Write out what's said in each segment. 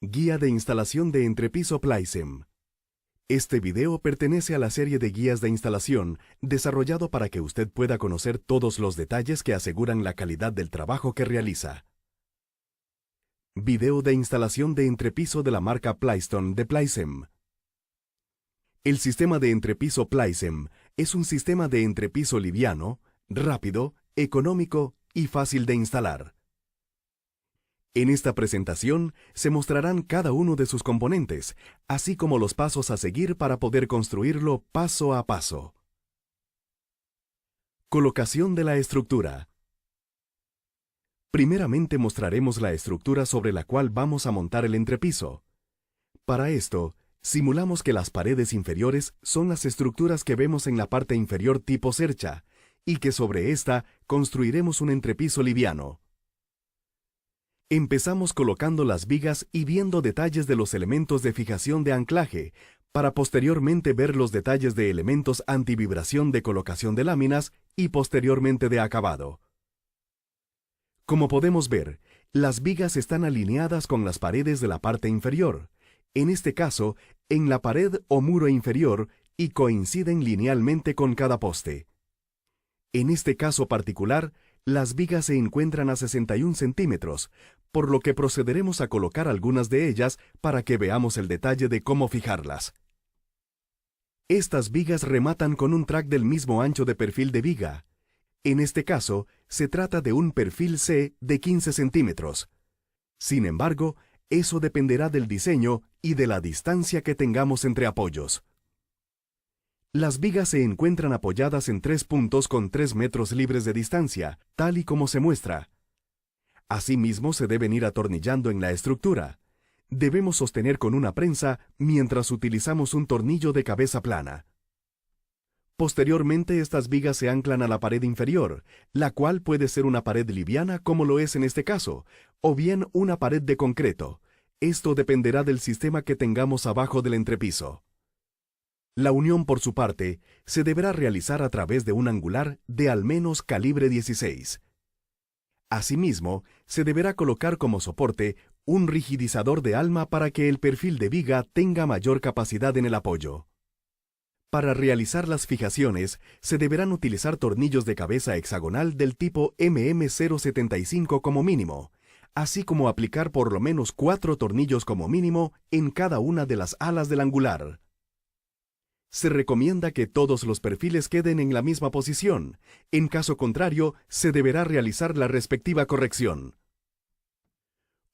Guía de instalación de entrepiso Plaisem. Este video pertenece a la serie de guías de instalación desarrollado para que usted pueda conocer todos los detalles que aseguran la calidad del trabajo que realiza. Video de instalación de entrepiso de la marca Plaiston de Plaisem. El sistema de entrepiso Plaisem es un sistema de entrepiso liviano, rápido, económico y fácil de instalar. En esta presentación se mostrarán cada uno de sus componentes, así como los pasos a seguir para poder construirlo paso a paso. Colocación de la estructura. Primeramente mostraremos la estructura sobre la cual vamos a montar el entrepiso. Para esto, simulamos que las paredes inferiores son las estructuras que vemos en la parte inferior tipo cercha, y que sobre esta construiremos un entrepiso liviano. Empezamos colocando las vigas y viendo detalles de los elementos de fijación de anclaje, para posteriormente ver los detalles de elementos antivibración de colocación de láminas y posteriormente de acabado. Como podemos ver, las vigas están alineadas con las paredes de la parte inferior, en este caso, en la pared o muro inferior, y coinciden linealmente con cada poste. En este caso particular, las vigas se encuentran a 61 centímetros, por lo que procederemos a colocar algunas de ellas para que veamos el detalle de cómo fijarlas. Estas vigas rematan con un track del mismo ancho de perfil de viga. En este caso, se trata de un perfil C de 15 centímetros. Sin embargo, eso dependerá del diseño y de la distancia que tengamos entre apoyos. Las vigas se encuentran apoyadas en 3 puntos con 3 metros libres de distancia, tal y como se muestra. Asimismo, se deben ir atornillando en la estructura. Debemos sostener con una prensa mientras utilizamos un tornillo de cabeza plana. Posteriormente, estas vigas se anclan a la pared inferior, la cual puede ser una pared liviana como lo es en este caso, o bien una pared de concreto. Esto dependerá del sistema que tengamos abajo del entrepiso. La unión, por su parte, se deberá realizar a través de un angular de al menos calibre 16. Asimismo, se deberá colocar como soporte un rigidizador de alma para que el perfil de viga tenga mayor capacidad en el apoyo. Para realizar las fijaciones, se deberán utilizar tornillos de cabeza hexagonal del tipo MM075 como mínimo, así como aplicar por lo menos 4 tornillos como mínimo en cada una de las alas del angular. Se recomienda que todos los perfiles queden en la misma posición. En caso contrario, se deberá realizar la respectiva corrección.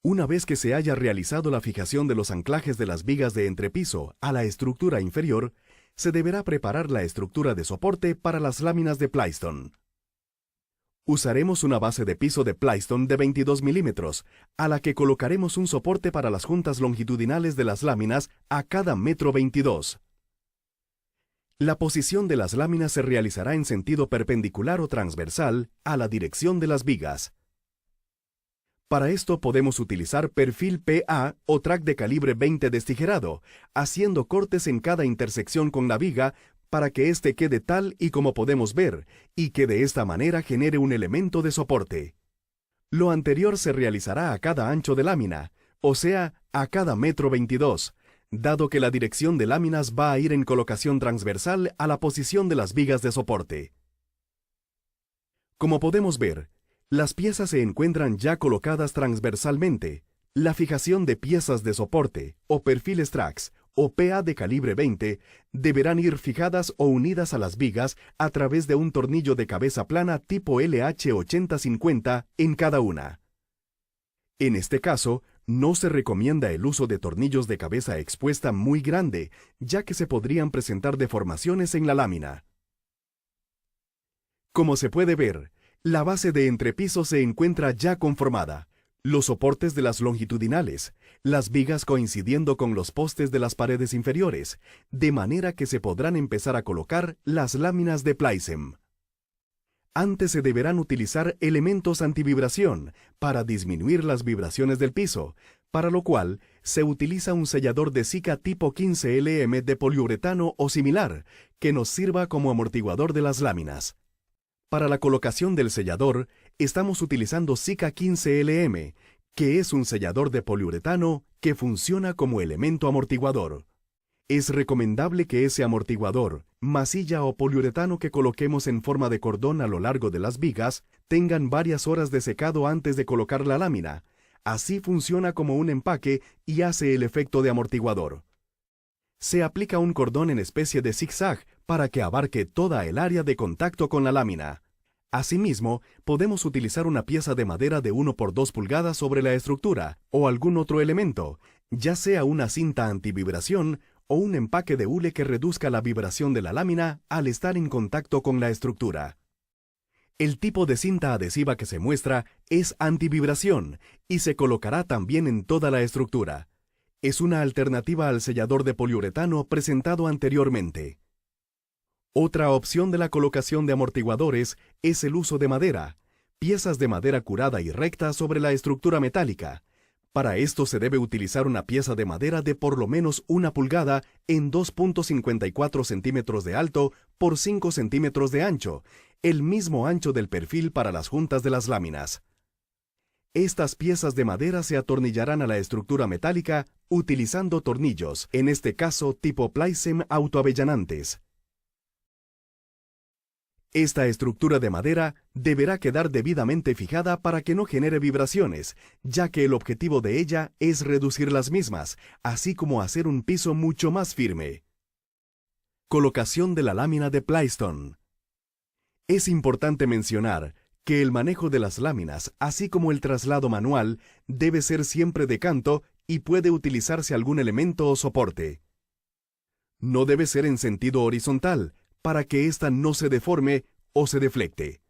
Una vez que se haya realizado la fijación de los anclajes de las vigas de entrepiso a la estructura inferior, se deberá preparar la estructura de soporte para las láminas de Plaiston. Usaremos una base de piso de Plaiston de 22 milímetros, a la que colocaremos un soporte para las juntas longitudinales de las láminas a cada 1,22 m. La posición de las láminas se realizará en sentido perpendicular o transversal a la dirección de las vigas. Para esto podemos utilizar perfil PA o track de calibre 20 destijerado, haciendo cortes en cada intersección con la viga para que éste quede tal y como podemos ver, y que de esta manera genere un elemento de soporte. Lo anterior se realizará a cada ancho de lámina, o sea, a cada 1,22 m, dado que la dirección de láminas va a ir en colocación transversal a la posición de las vigas de soporte. Como podemos ver, las piezas se encuentran ya colocadas transversalmente. La fijación de piezas de soporte, o perfiles tracks, o PA de calibre 20, deberán ir fijadas o unidas a las vigas a través de un tornillo de cabeza plana tipo LH8050 en cada una. En este caso, no se recomienda el uso de tornillos de cabeza expuesta muy grande, ya que se podrían presentar deformaciones en la lámina. Como se puede ver, la base de entrepiso se encuentra ya conformada, los soportes de las longitudinales, las vigas coincidiendo con los postes de las paredes inferiores, de manera que se podrán empezar a colocar las láminas de Plaisem. Antes se deberán utilizar elementos antivibración para disminuir las vibraciones del piso, para lo cual se utiliza un sellador de Sika tipo 15LM de poliuretano o similar, que nos sirva como amortiguador de las láminas. Para la colocación del sellador, estamos utilizando Sika 15LM, que es un sellador de poliuretano que funciona como elemento amortiguador. Es recomendable que ese amortiguador, masilla o poliuretano que coloquemos en forma de cordón a lo largo de las vigas, tengan varias horas de secado antes de colocar la lámina. Así funciona como un empaque y hace el efecto de amortiguador. Se aplica un cordón en especie de zigzag para que abarque toda el área de contacto con la lámina. Asimismo, podemos utilizar una pieza de madera de 1 por 2 pulgadas sobre la estructura o algún otro elemento, ya sea una cinta antivibración o un empaque de hule que reduzca la vibración de la lámina al estar en contacto con la estructura. El tipo de cinta adhesiva que se muestra es antivibración y se colocará también en toda la estructura. Es una alternativa al sellador de poliuretano presentado anteriormente. Otra opción de la colocación de amortiguadores es el uso de madera, piezas de madera curada y recta sobre la estructura metálica. Para esto se debe utilizar una pieza de madera de por lo menos 1 pulgada en 2.54 centímetros de alto por 5 centímetros de ancho, el mismo ancho del perfil para las juntas de las láminas. Estas piezas de madera se atornillarán a la estructura metálica utilizando tornillos, en este caso tipo Plycem autoavellanantes. Esta estructura de madera deberá quedar debidamente fijada para que no genere vibraciones, ya que el objetivo de ella es reducir las mismas, así como hacer un piso mucho más firme. Colocación de la lámina de Plystone. Es importante mencionar que el manejo de las láminas, así como el traslado manual, debe ser siempre de canto y puede utilizarse algún elemento o soporte. No debe ser en sentido horizontal, para que ésta no se deforme o se deflecte.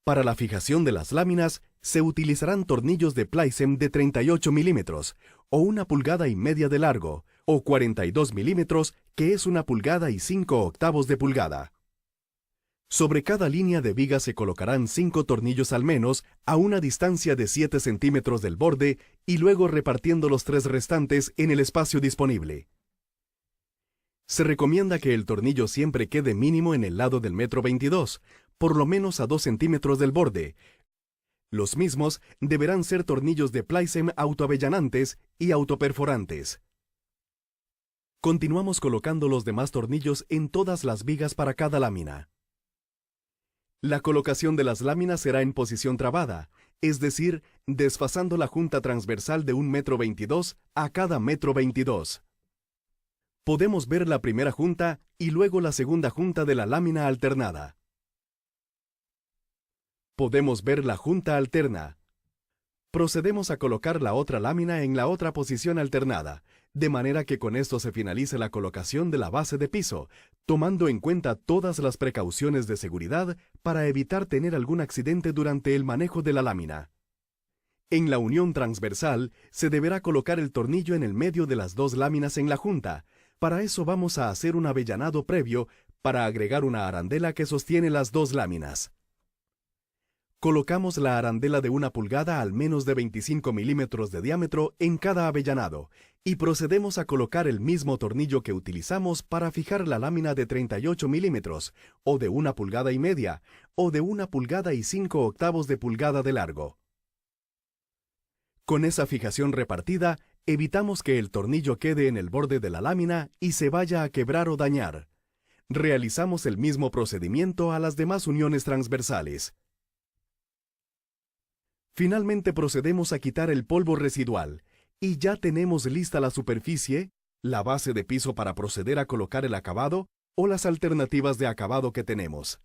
Para la fijación de las láminas, se utilizarán tornillos de Plycem de 38 milímetros, o 1,5 pulgadas de largo, o 42 milímetros, que es 1 pulgada y 5 octavos de pulgada. Sobre cada línea de viga se colocarán 5 tornillos al menos, a una distancia de 7 centímetros del borde, y luego repartiendo los 3 restantes en el espacio disponible. Se recomienda que el tornillo siempre quede mínimo en el lado del metro 22, por lo menos a 2 centímetros del borde. Los mismos deberán ser tornillos de Plycem autoavellanantes y autoperforantes. Continuamos colocando los demás tornillos en todas las vigas para cada lámina. La colocación de las láminas será en posición trabada, es decir, desfasando la junta transversal de 1,22 m a cada 1,22 m. Podemos ver la primera junta y luego la segunda junta de la lámina alternada. Podemos ver la junta alterna. Procedemos a colocar la otra lámina en la otra posición alternada, de manera que con esto se finalice la colocación de la base de piso, tomando en cuenta todas las precauciones de seguridad para evitar tener algún accidente durante el manejo de la lámina. En la unión transversal se deberá colocar el tornillo en el medio de las 2 láminas en la junta. Para eso vamos a hacer un avellanado previo para agregar una arandela que sostiene las 2 láminas. Colocamos la arandela de 1 pulgada al menos de 25 milímetros de diámetro en cada avellanado y procedemos a colocar el mismo tornillo que utilizamos para fijar la lámina de 38 milímetros o de 1,5 pulgadas o de 1 pulgada y 5 octavos de pulgada de largo. Con esa fijación repartida, evitamos que el tornillo quede en el borde de la lámina y se vaya a quebrar o dañar. Realizamos el mismo procedimiento a las demás uniones transversales. Finalmente procedemos a quitar el polvo residual y ya tenemos lista la superficie, la base de piso para proceder a colocar el acabado o las alternativas de acabado que tenemos.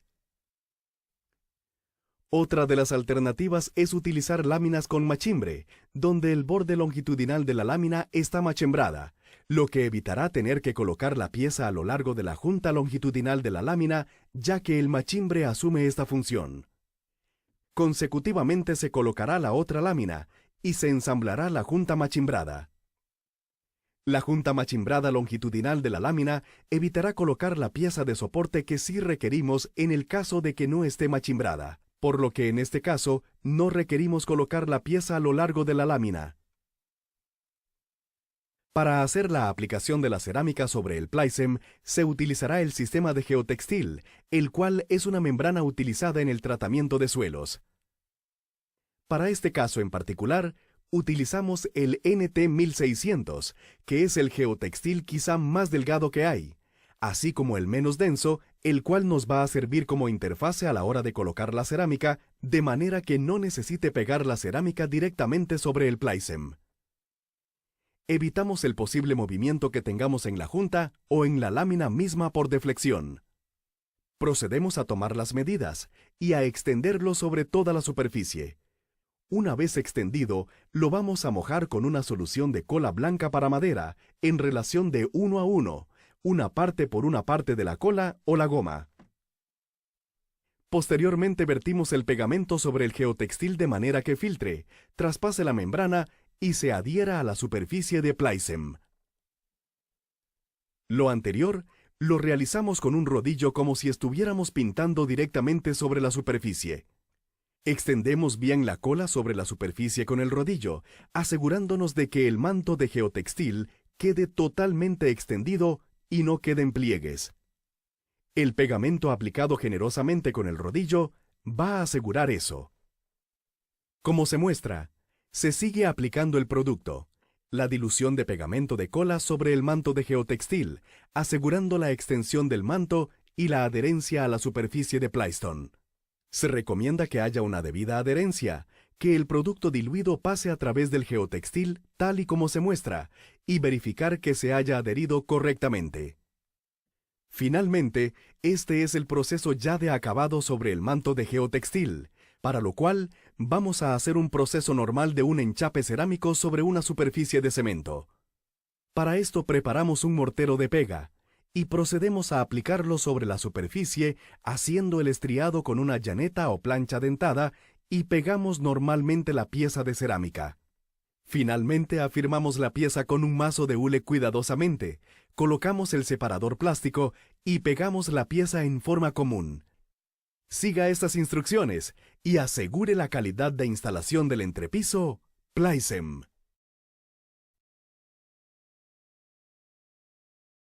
Otra de las alternativas es utilizar láminas con machimbre, donde el borde longitudinal de la lámina está machembrada, lo que evitará tener que colocar la pieza a lo largo de la junta longitudinal de la lámina, ya que el machimbre asume esta función. Consecutivamente se colocará la otra lámina y se ensamblará la junta machimbrada. La junta machimbrada longitudinal de la lámina evitará colocar la pieza de soporte que sí requerimos en el caso de que no esté machimbrada, por lo que en este caso no requerimos colocar la pieza a lo largo de la lámina. Para hacer la aplicación de la cerámica sobre el Plycem, se utilizará el sistema de geotextil, el cual es una membrana utilizada en el tratamiento de suelos. Para este caso en particular, utilizamos el NT1600, que es el geotextil quizá más delgado que hay, así como el menos denso, el cual nos va a servir como interfase a la hora de colocar la cerámica, de manera que no necesite pegar la cerámica directamente sobre el Plycem. Evitamos el posible movimiento que tengamos en la junta o en la lámina misma por deflexión. Procedemos a tomar las medidas y a extenderlo sobre toda la superficie. Una vez extendido, lo vamos a mojar con una solución de cola blanca para madera en relación de 1 a 1, una parte por una parte de la cola o la goma. Posteriormente vertimos el pegamento sobre el geotextil de manera que filtre, traspase la membrana y se adhiera a la superficie de Plycem. Lo anterior lo realizamos con un rodillo como si estuviéramos pintando directamente sobre la superficie. Extendemos bien la cola sobre la superficie con el rodillo, asegurándonos de que el manto de geotextil quede totalmente extendido y no queden pliegues. El pegamento aplicado generosamente con el rodillo va a asegurar eso. Como se muestra, se sigue aplicando el producto, la dilución de pegamento de cola sobre el manto de geotextil, asegurando la extensión del manto y la adherencia a la superficie de Plystone. Se recomienda que haya una debida adherencia, que el producto diluido pase a través del geotextil tal y como se muestra, y verificar que se haya adherido correctamente. Finalmente, este es el proceso ya de acabado sobre el manto de geotextil, para lo cual vamos a hacer un proceso normal de un enchape cerámico sobre una superficie de cemento. Para esto preparamos un mortero de pega, y procedemos a aplicarlo sobre la superficie haciendo el estriado con una llaneta o plancha dentada y pegamos normalmente la pieza de cerámica. Finalmente afirmamos la pieza con un mazo de hule cuidadosamente, colocamos el separador plástico y pegamos la pieza en forma común. Siga estas instrucciones y asegure la calidad de instalación del entrepiso Plycem.